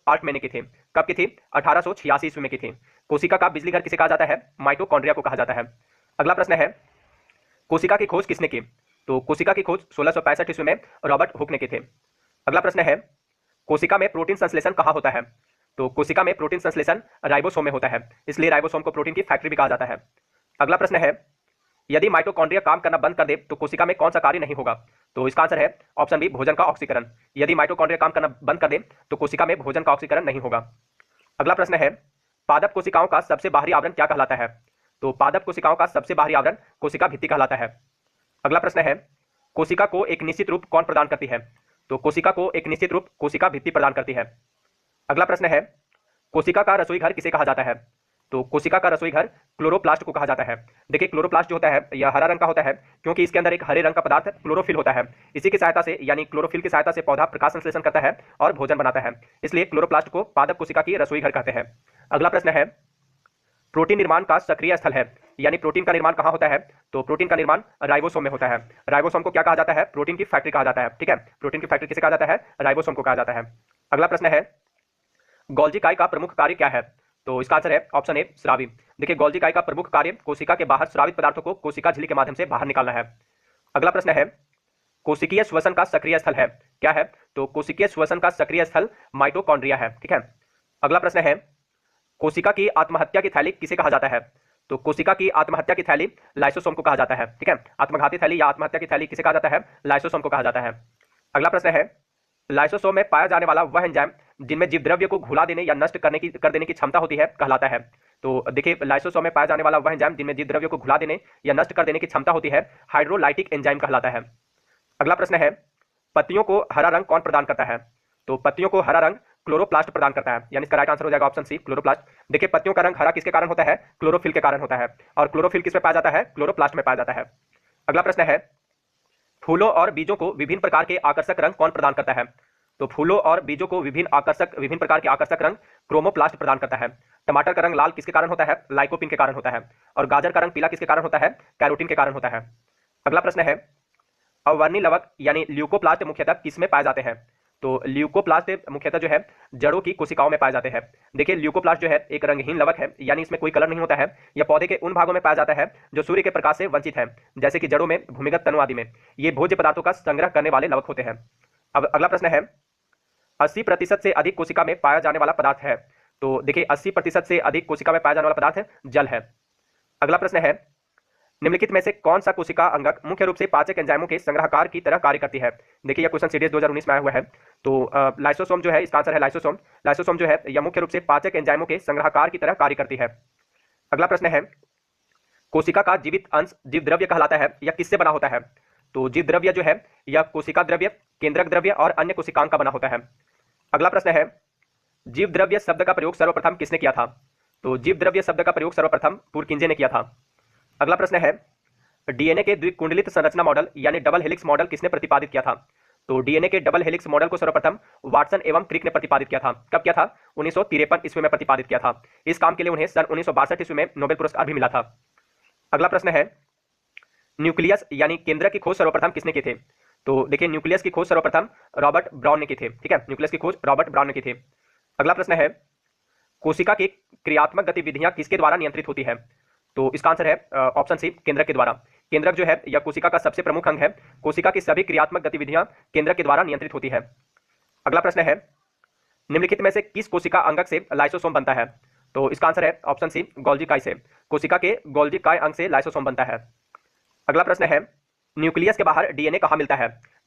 8 महीने की थी। कब की थी? 1886 ईस्वी में की थी। कोशिका का बिजली घर किसे कहा जाता है? माइटोकॉन्ड्रिया को कहा जाता है। अगला प्रश्न है, कोशिका की खोज किसने की? तो कोशिका की खोज 1665 ईस्वी में रॉबर्ट हुक ने की थी। अगला प्रश्न है, कोशिका में प्रोटीन संश्लेषण कहाँ होता है? तो कोशिका में प्रोटीन संश्लेषण राइबोसोम में होता है, इसलिए राइबोसोम को प्रोटीन की फैक्ट्री भी कहा जाता है। अगला प्रश्न है, यदि माइटोकॉन्ड्रिया काम करना बंद कर दे तो कोशिका में कौन सा कार्य नहीं होगा? तो इसका आंसर है ऑप्शन बी, भोजन का ऑक्सीकरण। यदि माइटोकॉन्ड्रिया काम करना बंद कर दे तो कोशिका में भोजन का ऑक्सीकरण नहीं होगा। अगला प्रश्न है, पादप कोशिकाओं का सबसे बाहरी आवरण क्या कहलाता है? तो पादप कोशिकाओं का सबसे बाहरी आवरण कोशिका भित्ति कहलाता है। अगला प्रश्न है, कोशिका को एक निश्चित रूप कौन प्रदान करती है? तो कोशिका को एक निश्चित रूप कोशिका भित्ति प्रदान करती है। अगला प्रश्न है, कोशिका का रसोई घर किसे कहा जाता है? तो कोशिका का रसोई घर क्लोरोप्लास्ट को कहा जाता है। देखिए क्लोरोप्लास्ट जो होता है यह हरा रंग का होता है, क्योंकि इसके अंदर एक हरे रंग का पदार्थ क्लोरोफिल होता है। इसी की सहायता से यानी क्लोरोफिल की सहायता से पौधा प्रकाश संश्लेषण करता है और भोजन बनाता है, इसलिए क्लोरोप्लास्ट को पादप कोशिका की रसोई घर कहते हैं। अगला प्रश्न है, प्रोटीन निर्माण का सक्रिय स्थल है, यानी प्रोटीन का निर्माण कहाँ होता है? तो प्रोटीन का निर्माण राइबोसोम में होता है। राइबोसोम को क्या कहा जाता है? प्रोटीन की फैक्ट्री कहा जाता है। ठीक है, प्रोटीन की फैक्ट्री किसे कहा जाता है? राइबोसोम को कहा जाता है। अगला प्रश्न है, गोल्जी काई का प्रमुख कार्य क्या है? तो इसका आंसर है ऑप्शन ए, स्रावी। देखिए गोल्जी काई का प्रमुख कार्य कोशिका के बाहर स्रावित पदार्थों को कोशिका झिल्ली के माध्यम से बाहर निकालना है। अगला प्रश्न है, कोशिकीय श्वसन का सक्रिय स्थल है, क्या है? तो कोशिकीय श्वसन का सक्रिय स्थल माइटोकॉन्ड्रिया है। ठीक है। अगला प्रश्न है, कोशिका की आत्महत्या की थैली किसे कहा जाता है? तो कोशिका की आत्महत्या की थैली लाइसोसोम को कहा जाता है। ठीक है, आत्मघाती थैली या आत्महत्या की थैली किसे कहा जाता है? लाइसोसोम को कहा जाता है। अगला प्रश्न है, लाइसोसोम में पाया जाने वाला वह एंजाइम जिनमें जीवद्रव्य को घुला देने या नष्ट कर देने की क्षमता होती है कहलाता है। तो देखिए लाइसोसोम में पाया जाने वाला वह एंजाइम जिनमें जीवद्रव्य को घुला देने या नष्ट कर देने की क्षमता होती है हाइड्रोलाइटिक एंजाइम कहलाता है। अगला प्रश्न है, पत्तियों को हरा रंग कौन प्रदान करता है? तो पत्तियों को हरा रंग क्लोरोप्लास्ट प्रदान करता है, यानी इसका राइट आंसर हो जाएगा ऑप्शन सी, क्लोरोप्लास्ट। देखिए पत्तियों का रंग हरा किसके कारण होता है? क्लोरोफिल के कारण होता है, और क्लोरोफिल किस में पाया जाता है? क्लोरोप्लास्ट में पाया जाता है। अगला प्रश्न है, फूलों और बीजों को विभिन्न प्रकार के आकर्षक रंग कौन प्रदान करता है? तो फूलों और बीजों को विभिन्न प्रकार के आकर्षक रंग क्रोमोप्लास्ट प्रदान करता है। टमाटर का रंग लाल किसके कारण होता है? लाइकोपिन के कारण होता है। और गाजर का रंग पीला किसके कारण होता है? कैरोटीन के कारण होता है। अगला प्रश्न है, अवर्णी लवक यानी ल्यूकोप्लास्ट मुख्यतः किसमें पाए जाते हैं? तो ल्यूकोप्लास्ट मुख्यतः जो है जड़ों की कोशिकाओं में पाए जाते हैं। देखिए ल्यूकोप्लास्ट जो है एक रंगहीन लवक है, यानी इसमें कोई कलर नहीं होता है। यह पौधे के उन भागों में पाया जाता है जो सूर्य के प्रकाश से वंचित है, जैसे कि जड़ों में, भूमिगत तनु आदि में। ये भोज्य पदार्थों का संग्रह करने वाले लवक होते हैं। अब अगला प्रश्न है, 80% से अधिक कोशिका में पाया जाने वाला पदार्थ है। तो देखिए 80% से अधिक कोशिका में पाया जाने वाला पदार्थ जल है। अगला प्रश्न है, निम्नलिखित में से कौन सा कोशिका अंगक मुख्य रूप से पाचक एंजाइमों के संग्रहकार की तरह कार्य करती है? देखिए यह क्वेश्चन सीरीज 2019 में आया हुआ है। तो लाइसोसोम जो है, इसका आंसर है लाइसोसोम। लाइसोसोम जो है यह मुख्य रूप से पाचक एंजाइमों के संग्रहकार की तरह कार्य करती है। अगला प्रश्न है, कोशिका का जीवित अंश जीवद्रव्य कहलाता है, यह किससे बना होता है? तो जीवद्रव्य जो है यह कोशिका द्रव्य, केंद्रक द्रव्य और अन्य कोशिकांग का बना होता है। अगला प्रश्न है, जीवद्रव्य शब्द का प्रयोग सर्वप्रथम किसने किया था? तो जीवद्रव्य शब्द का प्रयोग सर्वप्रथम पुरकिंजे ने किया था। अगला प्रश्न है, डीएनए के द्विकुंडलित संरचना मॉडल यानी डबल हेलिक्स मॉडल किसने प्रतिपादित किया था? तो डीएनए के डबल हेलिक्स मॉडल को सर्वप्रथम वाटसन एवं क्रिक ने प्रतिपादित किया था। कब किया था? 1953 ईस्वी में प्रतिपादित किया था। इस काम के लिए उन्हें सन 1962 ईस्वी में नोबेल पुरस्कार भी मिला था। अगला प्रश्न है, न्यूक्लियस यानी केंद्र की खोज सर्वप्रथम किसने की थी? तो देखिए न्यूक्लियस की खोज सर्वप्रथम रॉबर्ट ब्राउन ने की थी। ठीक है, न्यूक्लियस की खोज रॉबर्ट ब्राउन ने की थी। अगला प्रश्न है, कोशिका की क्रियात्मक गतिविधियां किसके द्वारा नियंत्रित होती है? तो इसका आंसर है ऑप्शन सी, केंद्रक के द्वारा। केंद्रक जो है यह कोशिका का सबसे प्रमुख अंग है। कोशिका की सभी क्रियात्मक गतिविधियां केंद्रक के द्वारा नियंत्रित होती है। अगला प्रश्न है, निम्नलिखित में से किस कोशिका अंगक से लाइसोसोम बनता है? तो इसका आंसर है ऑप्शन सी, गोल्जी काई से। कोशिका के गोल्जी काई अंग से लाइसोसोम बनता है। अगला प्रश्न है, न्यूक्लियस के बाहर डीएनए कहाँ मिलता है?